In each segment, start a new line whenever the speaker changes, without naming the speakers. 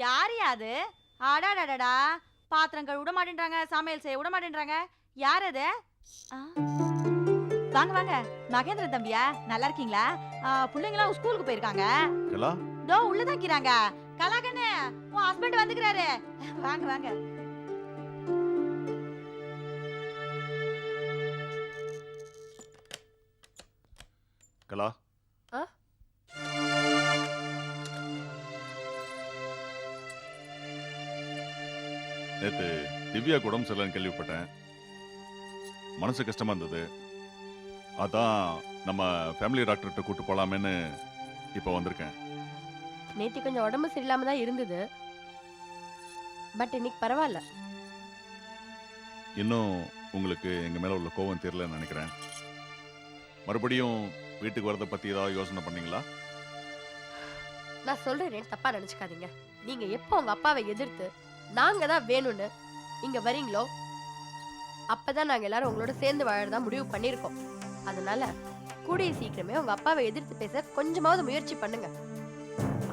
யாரையா அது? அடாடடடா! பாத்திரம் கழுவ விட மாட்டேன்றாங்க, சமையல் செய்ய விட மாட்டேன்றாங்க. யார் அது? ஆ, வாங்க வாங்க. மகேந்திரன் தம்பியா? நல்லா இருக்கீங்களா? புள்ளைங்கலாம் ஸ்கூலுக்கு போயிருக்காங்க.
கலா.
தோ உள்ள தான் இருக்கிறாங்க. கலாகண்ணு, உன் ஹஸ்பண்ட் வந்துக்கிறாரு. வாங்க வாங்க.
கலா.
ஆ?
நேத்து திவ்யா உடம்பு சரியில்லைன்னு கேள்விப்பட்டேன். மனசு கஷ்டமா இருந்தது. அதான் நம்ம ஃபேமிலி டாக்டர்கிட்ட கூட்டு போலாமேன்னு இப்போ வந்திருக்கேன்.
நேத்தி கொஞ்சம் உடம்பு சரியில்லாம தான் இருந்தது. பட் இன்னைக்கு பரவாயில்ல.
இன்னும் உங்களுக்கு எங்க மேல உள்ள கோவம் தெரியலன்னு நினைக்கிறேன். மறுபடியும் வீட்டுக்கு வரதை பத்தி ஏதாவது யோசனை பண்ணீங்களா?
நான் சொல்றேன், தப்பா நினைச்சுக்காதீங்க. நீங்க எப்போ உங்க அப்பாவை எதிர்த்து நாங்க தான் வேணும்னு இங்க வரீங்களோ அப்பதான் நாங்க எல்லாரும் உங்களோட சேர்ந்து வாழறதா முடிவு பண்ணிருக்கோம். அதனால கூடிய சீக்கிரமே உங்க அப்பாவை எதிர்த்து பேச கொஞ்சமாவது முயற்சி பண்ணுங்க.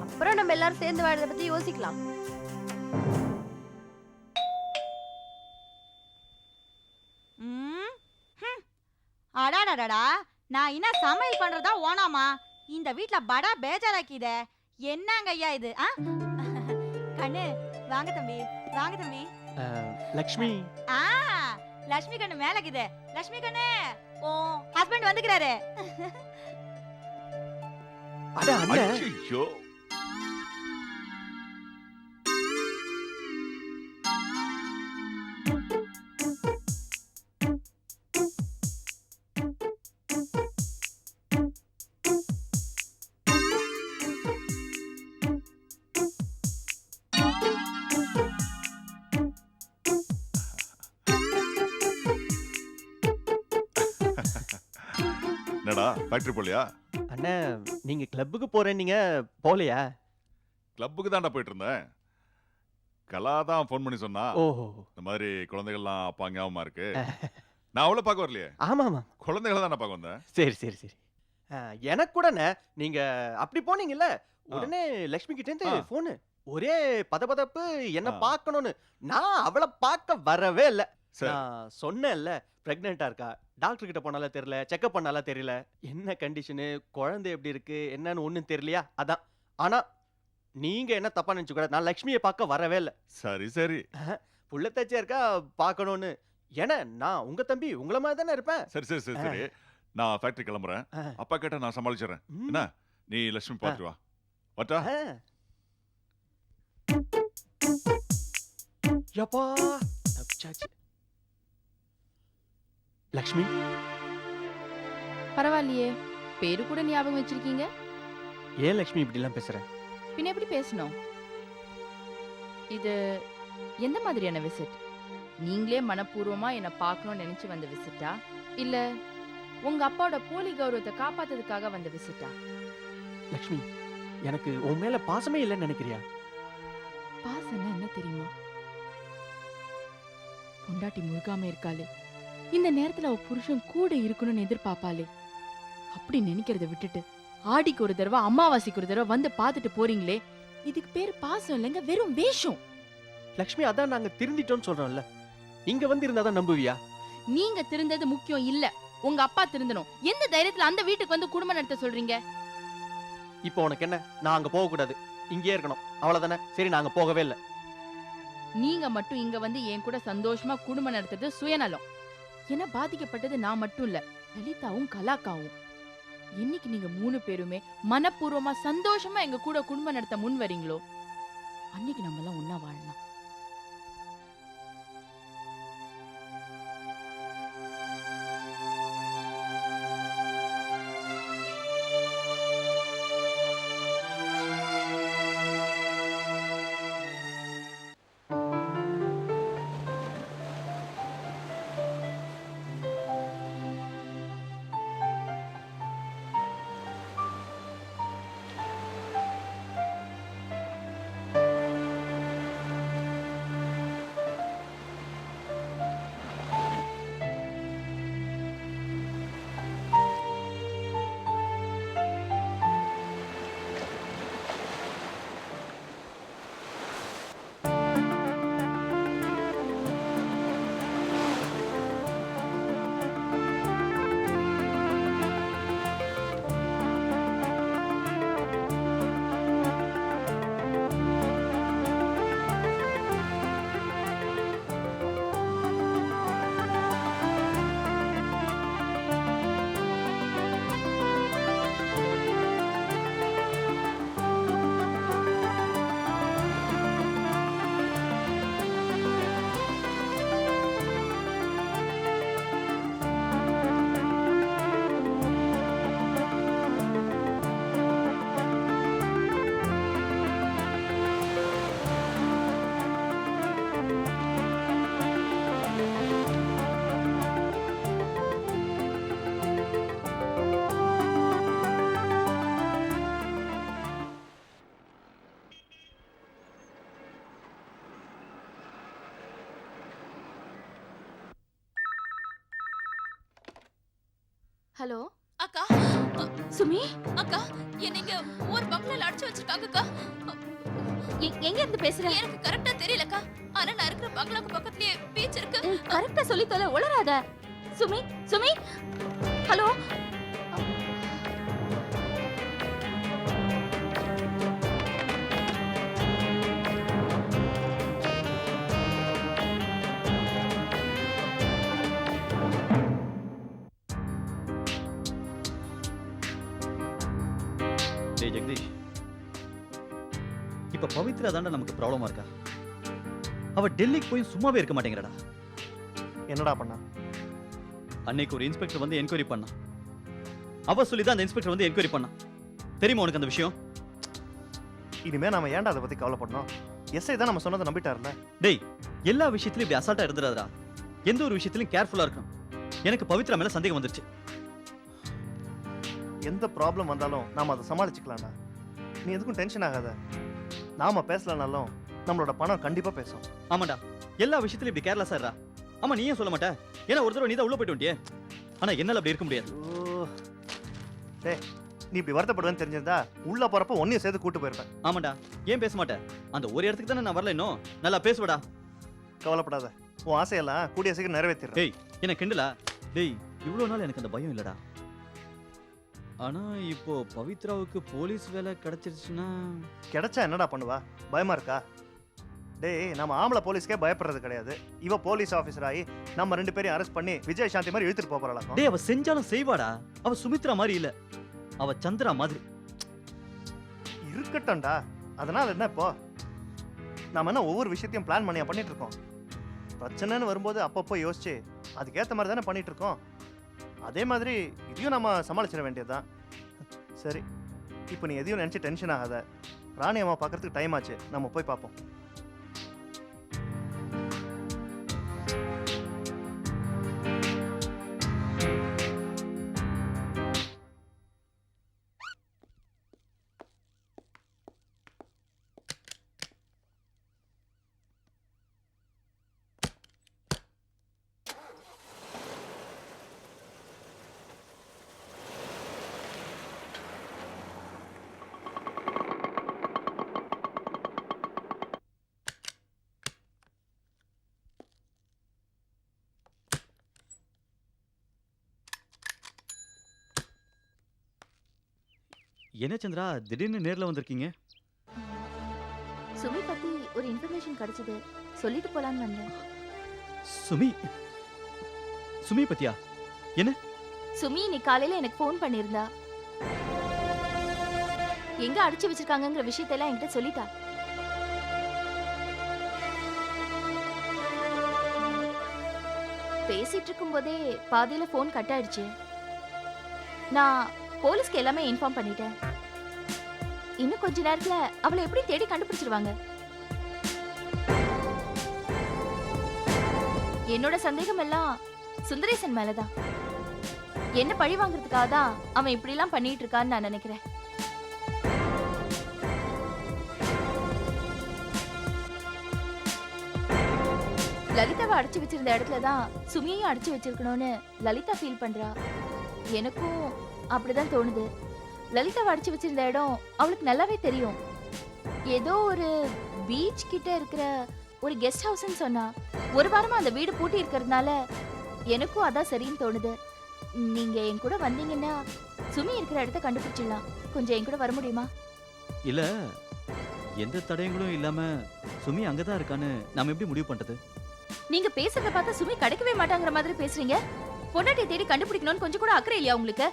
அப்புறம் நம்ம எல்லாரும் சேர்ந்து வாழறத பத்தி யோசிக்கலாம்.
ம், ஹம். அடாடடடா! நான் என்ன சமையல் பண்றதா ஓனாமா? இந்த வீட்ல படா பேஜாராக்கிதே. என்னங்க ஐயா இது? கண்ணு, வாங்க தம்பி, வாங்க தம்பி.
லக்ஷ்மி.
ஆ, லட்சுமி கண்ணு மேலக்குது. லட்சுமி கண்ணு, ஓ ஹஸ்பண்ட் வந்துக்கிறாரு.
அட அண்ணன்.
ஐயோ! என்னடா ஃபேக்டரி போலியா?
அண்ணன், நீங்க கிளப்புக்கு போறேன்னீங்க, போலையா?
கிளப்புக்கு தான்டா போயிட்டு இருந்தேன். கலா தான் ஃபோன் பண்ணி சொன்னா.
ஓஹோ.
இந்த மாதிரி குழந்தைகள்லாம் அப்பா ஞாபகமா இருக்கு. நான் அவளை பார்க்க வரலையே.
ஆமாமா.
குழந்தைகளை தான் பார்க்க வந்தேன்.
சரி சரி சரி. எனக்கு கூட நீங்க அப்படி போனீங்கல்ல, உடனே லக்ஷ்மி கிட்ட இருந்து போனு. ஒரே பதபதப்பு, என்ன பார்க்கணும்னு. நான் அவளை பார்க்க வரவே இல்ல.
சரி.
நான் சொன்னேன்ல, பிரெக்னெண்டா இருக்கா. டாக்டர் கிட்ட போனால தெரியல, செக்அப் பண்ணால தெரியல. என்ன கண்டிஷனு, குழந்தை எப்படி இருக்கு, என்னன்னு ஒண்ணும் தெரியலையா? அதான். ஆனா நீங்க என்ன தப்பா நினைச்சு கூட, நான் லக்ஷ்மியை பார்க்க வரவே இல்ல.
சரி சரி
புள்ள தச்சியா இருக்கா பார்க்கணும்னு. ஏன்னா நான் உங்க தம்பி, உங்கள மாதிரி தானே இருப்பேன்.
சரி சரி சரி சரி. நான் ஃபேக்டரி கிளம்புறேன். அப்பா கேட்ட நான் சமாளிச்சிடறேன். என்ன, நீ லட்சுமி பார்த்துட்டு வா. வட்டா?
யப்பா, தப்பிச்சாச்சு. லக்ஷ்மி.
பரவாயில்லையே, பேரு கூட ஞாபகம் வச்சிருக்கீங்க.
ஏன் லக்ஷ்மி இப்படி எல்லாம் பேசுற?
பின்ன எப்படி பேசணும்? இது எந்த மாதிரியான விசிட்? நீங்களே மனப்பூர்வமா என்ன பார்க்கணும்னு நினைச்சு வந்த விசிட்டா, இல்ல உங்க அப்பாவோட போலி கௌரவத்தை காப்பாத்ததுக்காக வந்த விசிட்டா?
லக்ஷ்மி, எனக்கு உன் மேல பாசமே இல்லைன்னு நினைக்கிறியா?
பாசம்னா என்ன தெரியுமா? பொண்டாட்டி முழுகாம இருக்காளே, இந்த நேரத்துல அவ புருஷன் கூட இருக்கணும்னு எதிர்பார்ப்பாளே, அப்படி நினைக்கிறத விட்டுட்டு ஆடிக்கு ஒரு தடவை அமாவாசைக்கு ஒரு தடவை வந்து பார்த்துட்டு போறீங்களே, இதுக்கு பேரு பாசம் இல்லைங்க, வெறும் வேஷம்.
லக்ஷ்மி, அதான் நாங்க திருந்திட்டோம்னு சொல்றோம்ல. இங்க வந்து இருந்தாதான் நம்புவியா?
நீங்க திருந்தது முக்கியம் இல்ல, உங்க அப்பா திருந்தணும். எந்த தைரியத்துல அந்த வீட்டுக்கு வந்து குடும்பம் நடத்த சொல்றீங்க?
இப்போ உனக்கு என்ன? நான் அங்க போக கூடாது, இங்கே இருக்கணும், அவ்வளவுதானே? சரி, நாங்க போகவே இல்ல.
நீங்க மட்டும் இங்க வந்து என் கூட சந்தோஷமா குடும்பம் நடத்துறது சுயநலம். என பாதிக்கப்பட்டது நான் மட்டும் இல்ல, லலிதாவும் கலாக்காவும். என்னைக்கு நீங்க 3 பேருமே மனப்பூர்வமா சந்தோஷமா எங்க கூட குடும்பம் நடத்த முன் வரீங்களோ, அன்னைக்கு நம்ம எல்லாம் ஒன்னா வாழலாம். ஹலோ
அக்கா
சுமி
அக்கா என்னங்க ஒரு பங்களால அடைச்சு வச்சிருக்காங்கக்கா.
எங்க இருந்து பேசுற?
எனக்கு கரெக்டா தெரியலக்கா. ஆனா நான் இருக்கிற பங்களாக்கு பக்கத்துலயே பீச் இருக்கு.
கரெக்டா சொல்லி தொலை, உளறாத. சுமி சுமி ஹலோ.
டேய் ஜெகதீஷ், இப்ப பவித்ரா தாண்டா நமக்கு ப்ராப்ளமா இருக்கா? அவ டெல்லிக்கு போய் சும்மாவே இருக்க மாட்டேங்கிறடா.
என்னடா பண்ணா?
அன்னைக்கு ஒரு இன்ஸ்பெக்டர் வந்து என்கொயரி பண்ணா. அவ சொல்லி தான் அந்த இன்ஸ்பெக்டர் வந்து என்கொயரி பண்ணா. தெரியுமா உனக்கு அந்த விஷயம்?
இனிமே நாம ஏன்டா அதை பத்தி கவலைப்படணும்? எஸ்ஐ தான் நம்ம சொன்னதை நம்பிட்டார்ல.
டேய், எல்லா விஷயத்திலும் இப்படி அசால்ட்டா இருந்துடாதடா. எந்த ஒரு விஷயத்திலும் கேர்ஃபுல்லா இருக்கணும். எனக்கு பவித்ரா மேல சந்தேகம் வந்துருச்சு.
எந்த ப்ராப்ளம் வந்தாலும் நாம அதை சமாளிச்சுக்கலாம்டா. நீ எதுக்கும் டென்ஷன் ஆகாத. நாம பேசலனாலும் நம்மளோட பணம் கண்டிப்பா பேசும்.
ஆமாடா, எல்லா விஷயத்திலும் இப்படி கேர்லெஸ்ஸா இருடா. ஆமா, நீ ஏன் சொல்ல மாட்ட? ஏன்னா ஒரு தடவை நீ தான் உள்ள போயிட்டு வண்டியே. ஆனா என்னால அப்படி இருக்க முடியாது.
டேய், நீ இப்படி வருத்தப்படுவேன்னு தெரிஞ்சிருந்தா உள்ள போறப்ப ஒன்னையும் சேர்த்து கூட்டு போயிருப்பேன்.
ஆமாடா, ஏன் பேச மாட்டேன்? அந்த ஒரு இடத்துக்கு தானே நான் வரல இன்னும். நல்லா பேசுவடா.
கவலைப்படாத, உன் ஆசையெல்லாம் கூடிய சீக்கிரம் நிறைவேற்றிடுறேன்.
டேய், என்ன கிண்டலா? டேய், இவ்வளவு நாள் எனக்கு அந்த பயம் இல்லடா. ஆனா இப்போ பவித்ராவுக்கு போலீஸ் வேலை கிடைச்சிருச்சுன்னா
கிடைச்சா என்னடா பண்ணுவா? பயமா இருக்கா? டேய், நம்ம ஆம்பளை போலீஸ்க்கே பயப்படுறது கிடையாது. இவ போலீஸ் ஆபீசர் ஆகி நம்ம 2 பேரையும் அரெஸ்ட் பண்ணி விஜய் சாந்தி மாதிரி இழுத்துட்டு போறாளாம்.
டேய், அவ செஞ்சாலும் செய்வாடா. அவ சுமித்ரா மாதிரி இல்ல, அவ சந்திரா மாதிரி.
இருக்கட்டும்டா, அதனால என்ன இப்போ? நாம என்ன ஒவ்வொரு விஷயத்தையும் பிளான் பண்ணியா பண்ணிட்டு இருக்கோம்? பிரச்சனைன்னு வரும்போது அப்பப்போ யோசிச்சு அதுக்கேற்ற மாதிரி தானே பண்ணிட்டு இருக்கோம். அதே மாதிரி இதையும் நம்ம சமாளிச்சிட வேண்டியதுதான். சரி, இப்போ நீ எதையும் நினைச்சு டென்ஷன் ஆகாத. ராணி அம்மா பார்க்கறதுக்கு டைம் ஆச்சு, நம்ம போய் பார்ப்போம்.
என்ன சந்திரா, திடீர்னு நேர்ல வந்திருக்கீங்க?
சுமி பத்தி ஒரு இன்ஃபர்மேஷன் கிடைச்சது, சொல்லிட்டு போலான்னு வந்தேன்.
சுமி சுமி பத்தியா?
சுமி இன்னைக்கு காலையில எனக்கு ஃபோன் பண்ணியிருந்தா. எங்க அடிச்சு வச்சிருக்காங்கங்கிற விஷயத்தெல்லாம் என்கிட்ட சொல்லிட்டா. பேசிட்டு இருக்கும் போதே பாதியில ஃபோன் கட் ஆயிடுச்சு. நான் போலீஸ்க்கு எல்லாமே இன்ஃபார்ம் பண்ணிட்டேன். இன்னும் கொஞ்ச நேரத்துல அவளை எப்படி தேடி கண்டுபிடிச்சிருவாங்க. என்னோட சந்தேகம் எல்லாம் சுந்தரேசன் மேலதான். என்ன பழி வாங்குறதுக்காக தான் அவன் இப்படி எல்லாம் பண்ணிட்டு இருக்கான்னு நான் நினைக்கிறேன். லலிதாவை அடைச்சு வச்சிருந்த இடத்துலதான் சுமியையும் அடைச்சு வச்சிருக்கணும்னு லலிதா ஃபீல் பண்றா. எனக்கும் அப்படிதான் தோணுது. லலிதாவை அடைச்சு வச்சிருந்த இடம் அவளுக்கு நல்லாவே தெரியும். ஏதோ ஒரு பீச் கிட்ட இருக்கிற ஒரு கெஸ்ட் ஹவுஸ்னு சொன்னா. ஒரு வாரமா அந்த வீடு பூட்டி இருக்கிறதுனால எனக்கும் அதான் சரின்னு தோணுது. நீங்க என் கூட வந்தீங்கன்னா சுமி இருக்கிற இடத்த கண்டுபிடிச்சிடலாம். கொஞ்சம் என் கூட வர முடியுமா?
இல்ல, எந்த தடயங்களும் இல்லாம சுமி அங்கதான் இருக்கான்னு நாம எப்படி முடிவு பண்றது?
நீங்க பேசுறத பார்த்தா சுமி கிடைக்கவே மாட்டாங்கிற மாதிரி பேசுறீங்க. பொண்டாட்டியை தேடி கண்டுபிடிக்கணும்னு கொஞ்சம் கூட அக்கறை இல்லையா உங்களுக்கு?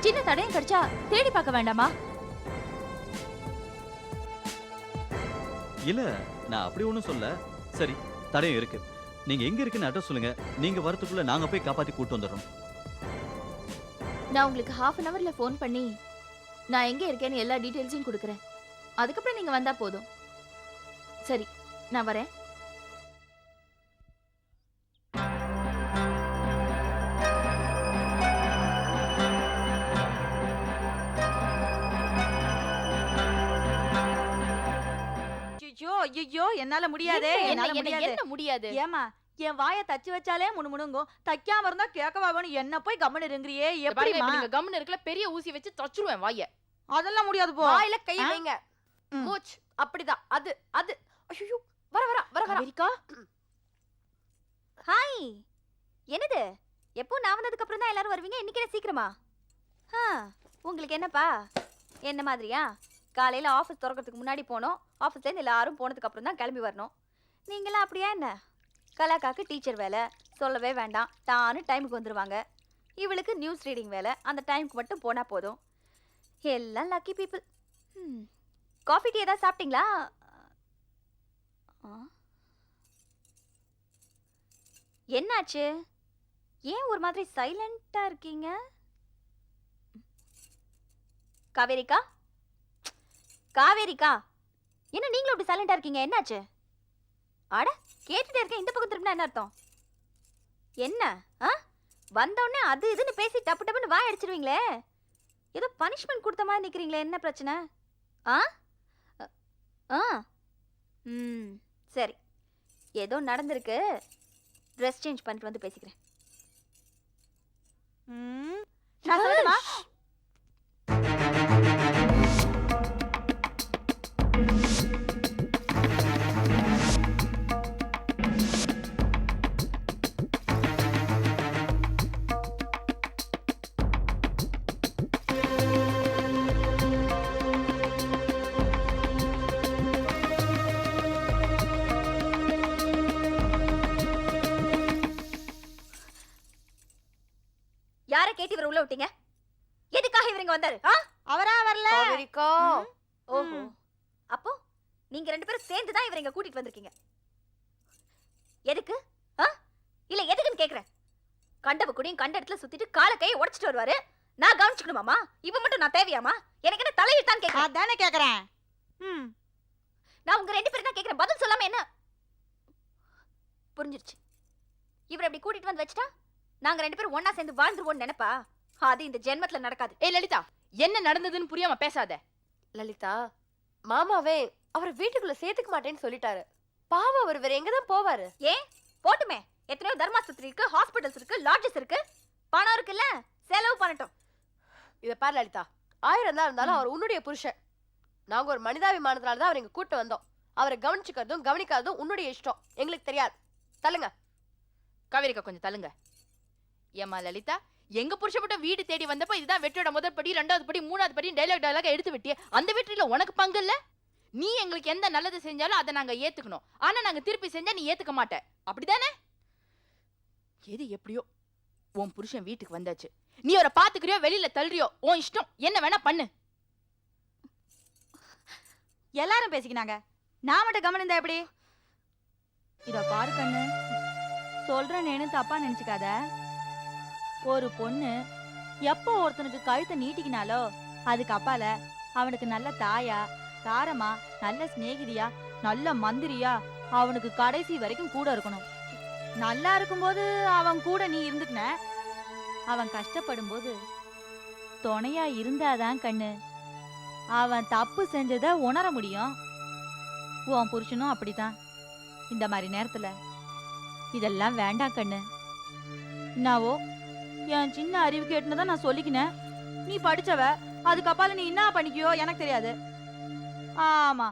சின்ன தடயம் கிடைச்சா தேடி பார்க்க வேண்டாமா?
இல்ல, நான் அப்படி ஒண்ணும் சொல்ல. சரி, தடயம் இருக்கு. நீங்க எங்க இருக்குன்னு அட்ரஸ் சொல்லுங்க. நீங்க வரதுக்குள்ள நாங்க போய் காப்பாத்தி கூட்டு வந்துடுறோம்.
நான் உங்களுக்கு 1/2 an hourல ஃபோன் பண்ணி நான் எங்க இருக்கேன்னு எல்லா டீடைல்ஸையும் கொடுக்குறேன். அதுக்கப்புறம் நீங்க வந்தா போதும். சரி, நான் வரேன்.
ஐயோ ஐயோ, என்னால முடியாதே, என்னால முடியாது.
என்ன முடியாது?
ஏமா, என் வாயை தச்சு வச்சாலே முணுமுணுங்கும், தைக்காம இருந்தா கேட்கவா வேணும், என்ன போய் கம்மன் இருங்கிறியே எப்படிமா?
நீங்க கம்முன்னு இருக்கல, பெரிய ஊசி வச்சு தச்சுருவேன் வாய.
அதெல்லாம் முடியாது போ.
வாயில கை
ஆ?
வைங்க.
ம்.
மூச் அப்படிதான். அது அது ஐயோ வர வர வர வர.
அமெரிக்கா
ஹாய், என்னது? எப்போ நான் வந்ததுக்கு அப்புறம் தான் எல்லாரும் வருவீங்க, இன்னைக்கு என்ன சீக்கிரமா? உங்களுக்கு என்னப்பா என்ன மாதிரியா? காலையில ஆஃபீஸ் திறக்கிறதுக்கு முன்னாடி போனோம், ஆஃபீஸ்லேருந்து எல்லாரும் போனதுக்கு அப்புறம் தான் கிளம்பி வரணும். நீங்களாம் அப்படியா என்ன? கலாக்காக்கு டீச்சர் வேலை சொல்லவே வேண்டாம், தானு டைமுக்கு வந்துடுவாங்க. இவளுக்கு நியூஸ் ரீடிங் வேலை, அந்த டைமுக்கு மட்டும் போனால் போதும். எல்லாம் லக்கி பீப்புள். காஃபி டீ ஏதாவது சாப்பிட்டீங்களா? என்னாச்சு? ஏன் ஒரு மாதிரி சைலண்டா இருக்கீங்க? காவேரிக்கா, காவேரிக்கா, என்ன நீங்களும் இப்படி சைலண்டா இருக்கீங்க? என்னாச்சு? அட, கேட்டுட்டே இருக்கேன், இந்த பக்கம் திரும்பினா என்ன அர்த்தம்? என்ன வந்தோடனே அது இதுன்னு பேசி டப்பு டப்புன்னு வாய் அடிச்சிருவீங்களே, ஏதோ பனிஷ்மெண்ட் கொடுத்த மாதிரி நிக்கிறீங்களே, என்ன பிரச்சனை? சரி, ஏதோ நடந்திருக்கு, ட்ரெஸ் சேஞ்ச் பண்ணிட்டு வந்து பேசிக்கிறேன்.
நான் சொல்லட்டுமா?
யாரை கேட்டு இவரை உள்ள விட்டீங்க? எதுக்காக இவங்க வந்தாரு?
அவரா வரல.
காவேரிக்கா.
ஓஹோ, அப்போ நீங்க ரெண்டு பேரும் சேர்ந்து தான் இவரை இங்க கூட்டிட்டு வந்திருக்கீங்க. எதுக்கு? இல்ல எதுக்குன்னு கேக்குறேன். கண்டவ கூடயும் கண்ட இடத்துல சுத்திட்டு கால கையை உடைச்சிட்டு வருவாரு, நான் கவனிச்சுக்கணுமாமா? இப்ப மட்டும் நான் தேவையாமா? எனக்கு என்ன தலையிட்டான்னு கேக்குறேன்.
அதானே கேக்குறேன்.
நான் உங்க ரெண்டு பேரும் தான் கேக்குறேன், பதில் சொல்லாம என்ன? புரிஞ்சிருச்சு. இவரை இப்படி கூட்டிட்டு வந்து வச்சுட்டா நாங்க ரெண்டு பேரும் ஒண்ணா சேர்ந்து வாழ்ந்துருவோம்னு நினைப்பா? அது இந்த ஜென்மத்துல நடக்காது.
ஏய் லலிதா, என்ன நடந்ததுன்னு புரியாம பேசாத.
லலிதா, மாமாவே அவரை வீட்டுக்குள்ள சேர்த்துக்க மாட்டேன்னு சொல்லிட்டாரு. பாவம், அவர் வேற எங்க தான் போவாரு?
ஏன் போட்டுமே, எத்தனையோ தர்மாஸ்பத்திரி இருக்கு, ஹாஸ்பிட்டல்ஸ் இருக்கு, லாட்ஜஸ் இருக்கு, பணம் இருக்குல்ல, செலவு பண்ணட்டும்.
இத பாரு லலிதா, 1000 தான் இருந்தாலும் அவர் உன்னுடைய புருஷன். நாங்க ஒரு மனிதாபிமானத்தினால தான் அவர் இங்க கூட்டு வந்தோம். அவரை கவனிச்சுக்கிறதும் கவனிக்காததும் உன்னுடைய இஷ்டம், எங்களுக்கு தெரியாது. தள்ளுங்க.
காவேரிக்கா கொஞ்சம் தள்ளுங்க. ஏமா லலிதா, எங்க புருஷ மட்டும் வீடு தேடி வந்தப்ப இதுதான் வெற்றியோட முதல் படி, 2வது படி, 3வது படி டைலாக் எடுத்து விட்டியே. அந்த வெற்றியில உனக்கு பங்கு இல்ல. நீ எங்களுக்கு எந்த நல்லது செஞ்சாலும் அதை நாங்க ஏத்துக்கணும். ஆனா நாங்க திருப்பி செஞ்சா நீ ஏத்துக்க மாட்ட, அப்படிதானே? எது எப்படியோ உன் புருஷன் வீட்டுக்கு வந்தாச்சு. நீ அவரை பாத்துக்கிறியோ வெளியில தள்ளுறியோ உன் இஷ்டம், என்ன வேணா பண்ணு.
எல்லாரும் பேசிக்கினாங்க, நான் மட்டும் கவனிந்தா எப்படி? இத பாரு கண்ணு, சொல்றேன்னு தப்பா நினைச்சுக்காத. ஒரு பொண்ணு எப்போ ஒருத்தனுக்கு கழுத்தை நீட்டிக்கினாலோ அதுக்கு அப்பால அவனுக்கு நல்ல தாயா, தாரமா, நல்ல சிநேகிதியா, நல்ல மந்திரியா அவனுக்கு கடைசி வரைக்கும் கூட இருக்கணும். நல்லா இருக்கும்போது அவன் கூட நீ இருந்துக்கின, அவன் கஷ்டப்படும் போது துணையா இருந்தாதான் கண்ணு அவன் தப்பு செஞ்சதை உணர முடியும். உன் புருஷனும் அப்படித்தான். இந்த மாதிரி நேரத்துல இதெல்லாம் வேண்டாம் கண்ணு. நாவோ என் சின்ன அறிவு கேட்டுனதான் நான் சொல்லிக்கினேன். நீ படிச்சவ, அதுக்கப்பால நீ என்ன பண்ணிக்கியோ எனக்கு தெரியாது. ஆமா,